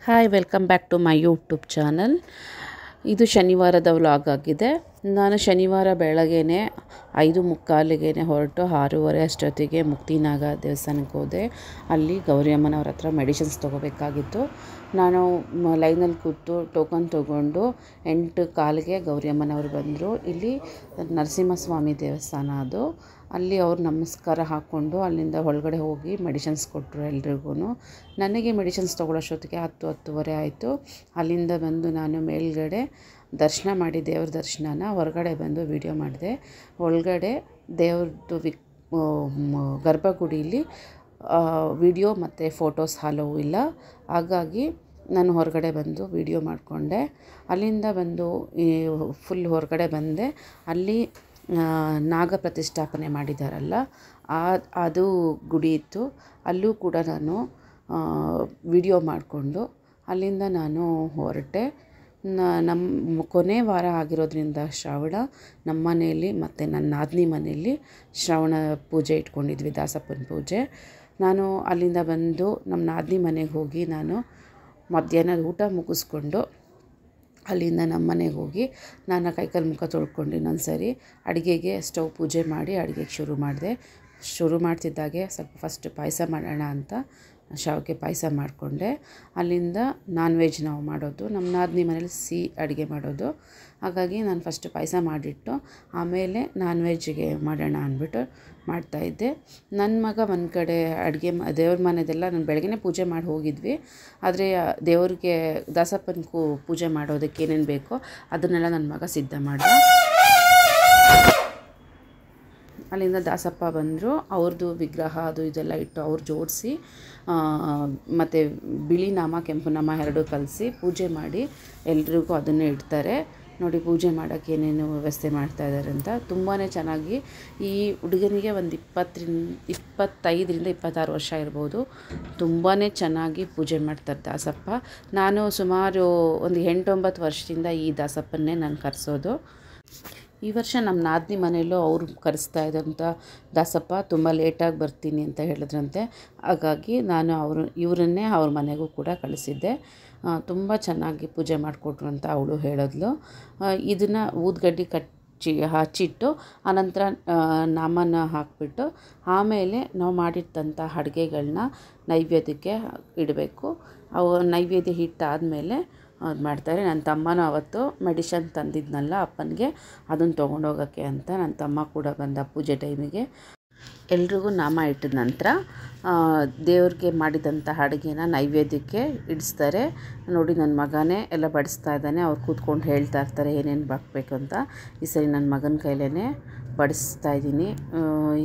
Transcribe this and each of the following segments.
Hi, welcome back to my YouTube channel. ಇದು ಶನಿವಾರದ vlog ಆಗಿದೆ. ನಾನು ಶನಿವಾರ ಬೆಳಗ್ಗೆನೆ 5:45ಗೆ ಹೊರಟು 6:30 ಅಷ್ಟೊತ್ತಿಗೆ ಮುಕ್ತಿನಾಗ ದೇವಸ್ಥಾನಕ್ಕೆ ಹೋದೆ. ಅಲ್ಲಿ ಗೌರಿ ಅಮ್ಮನವ್ರ ಹತ್ರ ಮೆಡಿಸಿನ್ಸ್ ತೊಗೋಬೇಕಾಗಿತ್ತು. ನಾನು ಲೈನಲ್ಲಿ ಕೂತು ಟೋಕನ್ ತೊಗೊಂಡು 8:15ಗೆ ಗೌರಿ ಅಮ್ಮನವ್ರು ಬಂದರು. ಇಲ್ಲಿ ನರಸಿಂಹಸ್ವಾಮಿ ದೇವಸ್ಥಾನ ಅದು. ಅಲ್ಲಿ ಅವ್ರು ನಮಸ್ಕಾರ ಹಾಕ್ಕೊಂಡು ಅಲ್ಲಿಂದ ಒಳಗಡೆ ಹೋಗಿ ಮೆಡಿಸಿನ್ಸ್ ಕೊಟ್ಟರು ಎಲ್ರಿಗೂ. ನನಗೆ ಮೆಡಿಸಿನ್ಸ್ ತೊಗೊಳ್ಳೋಷ್ಟೊತ್ತಿಗೆ 10-10:30 ಆಯಿತು. ಅಲ್ಲಿಂದ ಬಂದು ನಾನು ಮೇಲ್ಗಡೆ ದರ್ಶನ ಮಾಡಿ ದೇವ್ರ ದರ್ಶನನ ಹೊರಗಡೆ ಬಂದು ವಿಡಿಯೋ ಮಾಡಿದೆ. ಒಳಗಡೆ ದೇವ್ರದ್ದು ಗರ್ಭಗುಡಿಯಲ್ಲಿ ವಿಡಿಯೋ ಮತ್ತು ಫೋಟೋಸ್ ಅಲೋ ಇಲ್ಲ. ಹಾಗಾಗಿ ನಾನು ಹೊರಗಡೆ ಬಂದು ವಿಡಿಯೋ ಮಾಡಿಕೊಂಡೆ. ಅಲ್ಲಿಂದ ಬಂದು ಫುಲ್ ಹೊರಗಡೆ ಬಂದೆ. ಅಲ್ಲಿ ನಾಗ ಪ್ರತಿಷ್ಠಾಪನೆ ಮಾಡಿದ್ದಾರಲ್ಲ, ಅದು ಗುಡಿ ಇತ್ತು. ಅಲ್ಲೂ ಕೂಡ ನಾನು ವಿಡಿಯೋ ಮಾಡಿಕೊಂಡು ಅಲ್ಲಿಂದ ನಾನು ಹೊರಟೆ. ನಮ್ಮ ಕೊನೆ ವಾರ ಆಗಿರೋದ್ರಿಂದ ಶ್ರಾವಣ ನಮ್ಮ ಮನೆಯಲ್ಲಿ ಮತ್ತು ನನ್ನ ನಾದಿನಿ ಮನೆಯಲ್ಲಿ ಶ್ರಾವಣ ಪೂಜೆ ಇಟ್ಕೊಂಡಿದ್ವಿ, ದಾಸಪ್ಪನ ಪೂಜೆ. ನಾನು ಅಲ್ಲಿಂದ ಬಂದು ನಮ್ಮ ನಾದಿನಿ ಮನೆಗೆ ಹೋಗಿ ನಾನು ಮಧ್ಯಾಹ್ನದ ಊಟ ಮುಗಿಸ್ಕೊಂಡು ಅಲ್ಲಿಂದ ನಮ್ಮ ಮನೆಗೆ ಹೋಗಿ ನಾನು ಕೈಕಾಲು ಮುಖ ತೊಳ್ಕೊಂಡು ಇನ್ನೊಂದು ಸರಿ ಅಡುಗೆಗೆ ಸ್ಟವ್ ಪೂಜೆ ಮಾಡಿ ಅಡುಗೆಗೆ ಶುರು ಮಾಡ್ತಿದ್ದಾಗೆ ಸ್ವಲ್ಪ ಫಸ್ಟ್ ಪಾಯಸ ಮಾಡೋಣ ಅಂತ ಶಾವಿಗೆ ಪಾಯಸ ಮಾಡಿಕೊಂಡೆ. ಅಲ್ಲಿಂದ ನಾನ್ ವೆಜ್ ನಾವು ಮಾಡೋದು, ನಮ್ಮ ನಾದಿನಿ ಮನೇಲಿ ಸಿಹಿ ಅಡುಗೆ ಮಾಡೋದು. ಹಾಗಾಗಿ ನಾನು ಫಸ್ಟ್ ಪಾಯಸ ಮಾಡಿಟ್ಟು ಆಮೇಲೆ ನಾನ್ ವೆಜ್ಗೆ ಮಾಡೋಣ ಅಂದ್ಬಿಟ್ಟು ಮಾಡ್ತಾಯಿದ್ದೆ. ನನ್ನ ಮಗ ಒಂದು ಕಡೆ ಅಡುಗೆ ದೇವ್ರ ಮನೆದೆಲ್ಲ ನಾನು ಬೆಳಗ್ಗೆ ಪೂಜೆ ಮಾಡಿ ಹೋಗಿದ್ವಿ. ಆದರೆ ದೇವ್ರಿಗೆ ದಾಸಪ್ಪನ ಪೂಜೆ ಮಾಡೋದಕ್ಕೆ ಏನೇನು ಬೇಕೋ ಅದನ್ನೆಲ್ಲ ನನ್ನ ಮಗ ಸಿದ್ಧ ಮಾಡಿದ. ಅಲ್ಲಿಂದ ದಾಸಪ್ಪ ಬಂದರು. ಅವ್ರದ್ದು ವಿಗ್ರಹ ಅದು ಇದೆಲ್ಲ ಇಟ್ಟು ಅವ್ರು ಜೋಡಿಸಿ ಮತ್ತು ಬಿಳಿ ನಾಮ ಕೆಂಪು ನಾಮ ಎರಡೂ ಕಲಸಿ ಪೂಜೆ ಮಾಡಿ ಎಲ್ರಿಗೂ ಅದನ್ನೇ ಇಡ್ತಾರೆ. ನೋಡಿ ಪೂಜೆ ಮಾಡೋಕ್ಕೆ ಏನೇನು ವ್ಯವಸ್ಥೆ ಮಾಡ್ತಾಯಿದ್ದಾರೆ ಅಂತ. ತುಂಬಾ ಚೆನ್ನಾಗಿ ಈ ಹುಡುಗನಿಗೆ ಒಂದು 25-26 ವರ್ಷ ಇರ್ಬೋದು. ತುಂಬಾ ಚೆನ್ನಾಗಿ ಪೂಜೆ ಮಾಡ್ತಾರೆ ದಾಸಪ್ಪ. ನಾನು ಸುಮಾರು ಒಂದು 8-9 ವರ್ಷದಿಂದ ಈ ದಾಸಪ್ಪನ್ನೇ ನಾನು ಕರೆಸೋದು. ಈ ವರ್ಷ ನಮ್ಮ ನಾದಿನಿ ಮನೆಯಲ್ಲೂ ಅವ್ರು ಕರೆಸ್ತಾ ಇದ್ದಂಥ ದಾಸಪ್ಪ ತುಂಬ ಲೇಟಾಗಿ ಬರ್ತೀನಿ ಅಂತ ಹೇಳಿದ್ರಂತೆ. ಹಾಗಾಗಿ ನಾನು ಇವರನ್ನೇ ಅವ್ರ ಮನೆಗೂ ಕೂಡ ಕಳಿಸಿದ್ದೆ. ತುಂಬ ಚೆನ್ನಾಗಿ ಪೂಜೆ ಮಾಡಿಕೊಟ್ರು ಅಂತ ಅವಳು ಹೇಳಿದ್ಲು. ಇದನ್ನು ಊದ್ಗಡ್ಡಿ ಹಚ್ಚಿಟ್ಟು ಆನಂತರ ನಾಮನ ಹಾಕಿಬಿಟ್ಟು ಆಮೇಲೆ ನಾವು ಮಾಡಿಟ್ಟಂಥ ಅಡುಗೆಗಳನ್ನ ನೈವೇದ್ಯಕ್ಕೆ ಇಡಬೇಕು. ಅವು ನೈವೇದ್ಯ ಹಿಟ್ಟಾದಮೇಲೆ ಅದು ಮಾಡ್ತಾರೆ. ನನ್ನ ತಮ್ಮನೂ ಅವತ್ತು ಮೆಡಿಷನ್ ತಂದಿದ್ನಲ್ಲ ಅಪ್ಪನಿಗೆ, ಅದನ್ನು ತೊಗೊಂಡೋಗೋಕ್ಕೆ ಅಂತ ನನ್ನ ತಮ್ಮ ಕೂಡ ಬಂದ ಪೂಜೆ ಟೈಮಿಗೆ. ಎಲ್ರಿಗೂ ನಾಮ ಇಟ್ಟಿದ ನಂತರ ದೇವ್ರಿಗೆ ಮಾಡಿದಂಥ ಅಡುಗೆನ ನೈವೇದ್ಯಕ್ಕೆ ಇಡಿಸ್ತಾರೆ. ನೋಡಿ ನನ್ನ ಮಗನೇ ಎಲ್ಲ ಬಡಿಸ್ತಾ ಇದ್ದಾನೆ. ಅವ್ರು ಕೂತ್ಕೊಂಡು ಹೇಳ್ತಾ ಇರ್ತಾರೆ ಏನೇನು ಬಾಕಬೇಕು ಅಂತ. ಈ ಸರಿ ನನ್ನ ಮಗನ ಕೈಲೇ ಬಡಿಸ್ತಾ ಇದ್ದೀನಿ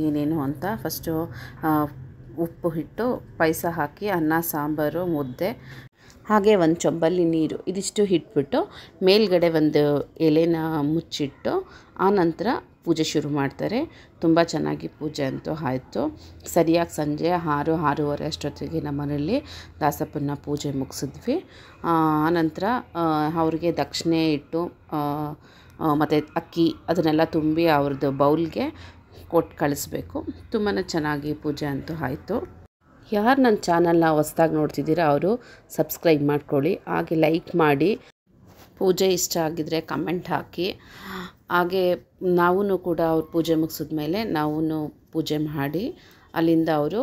ಏನೇನು ಅಂತ. ಫಸ್ಟು ಉಪ್ಪು ಹಿಟ್ಟು ಪಾಯಸ ಹಾಕಿ ಅನ್ನ ಸಾಂಬಾರು ಮುದ್ದೆ ಹಾಗೆ ಒಂದು ಚೊಂಬಲ್ಲಿ ನೀರು ಇದಿಷ್ಟು ಇಟ್ಬಿಟ್ಟು ಮೇಲ್ಗಡೆ ಒಂದು ಎಲೆನ ಮುಚ್ಚಿಟ್ಟು ಆನಂತರ ಪೂಜೆ ಶುರು ಮಾಡ್ತಾರೆ. ತುಂಬ ಚೆನ್ನಾಗಿ ಪೂಜೆ ಅಂತೂ ಆಯಿತು. ಸರಿಯಾಗಿ ಸಂಜೆ 6-6:30 ಅಷ್ಟೊತ್ತಿಗೆ ನಮ್ಮ ಮನೆಯಲ್ಲಿ ದಾಸಪ್ಪನ ಪೂಜೆ ಮುಗಿಸಿದ್ವಿ. ಆನಂತರ ಅವ್ರಿಗೆ ದಕ್ಷಿಣೆ ಇಟ್ಟು ಮತ್ತು ಅಕ್ಕಿ ಅದನ್ನೆಲ್ಲ ತುಂಬಿ ಅವ್ರದ್ದು ಬೌಲ್ಗೆ ಕೊಟ್ಟು ಕಳಿಸ್ಬೇಕು. ತುಂಬಾ ಚೆನ್ನಾಗಿ ಪೂಜೆ ಅಂತೂ ಆಯಿತು. ಯಾರು ನನ್ನ ಚಾನಲ್ನ ಹೊಸ್ದಾಗಿ ನೋಡ್ತಿದ್ದೀರಾ ಅವರು ಸಬ್ಸ್ಕ್ರೈಬ್ ಮಾಡ್ಕೊಳ್ಳಿ, ಹಾಗೆ ಲೈಕ್ ಮಾಡಿ. ಪೂಜೆ ಇಷ್ಟ ಆಗಿದ್ದರೆ ಕಮೆಂಟ್ ಹಾಕಿ. ಹಾಗೆ ನಾವೂ ಕೂಡ ಅವ್ರು ಪೂಜೆ ಮುಗಿಸಿದ್ಮೇಲೆ ನಾವೂ ಪೂಜೆ ಮಾಡಿ ಅಲ್ಲಿಂದ ಅವರು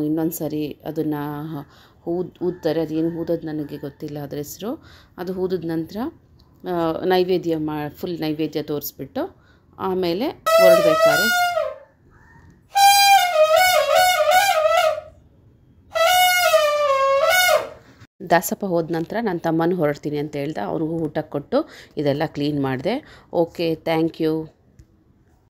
ಇನ್ನೊಂದು ಸರಿ ಅದನ್ನು ಊದ್ತಾರೆ. ಅದೇನು ಊದೋದು ನನಗೆ ಗೊತ್ತಿಲ್ಲ ಅದ್ರ ಹೆಸರು. ಅದು ಊದಿದ ನಂತರ ನೈವೇದ್ಯ ಫುಲ್ ನೈವೇದ್ಯ ತೋರಿಸ್ಬಿಟ್ಟು ಆಮೇಲೆ ಹೊರಡ್ಬೇಕಾದ್ರೆ ದಾಸಪ್ಪ ಹೋದ ನಂತರ ನನ್ನ ತಮ್ಮನೂ ಹೊರಡ್ತೀನಿ ಅಂತ ಹೇಳ್ದೆ. ಅವ್ರಿಗೂ ಊಟ ಕೊಟ್ಟು ಇದೆಲ್ಲ ಕ್ಲೀನ್ ಮಾಡಿದೆ. Okay, thank you.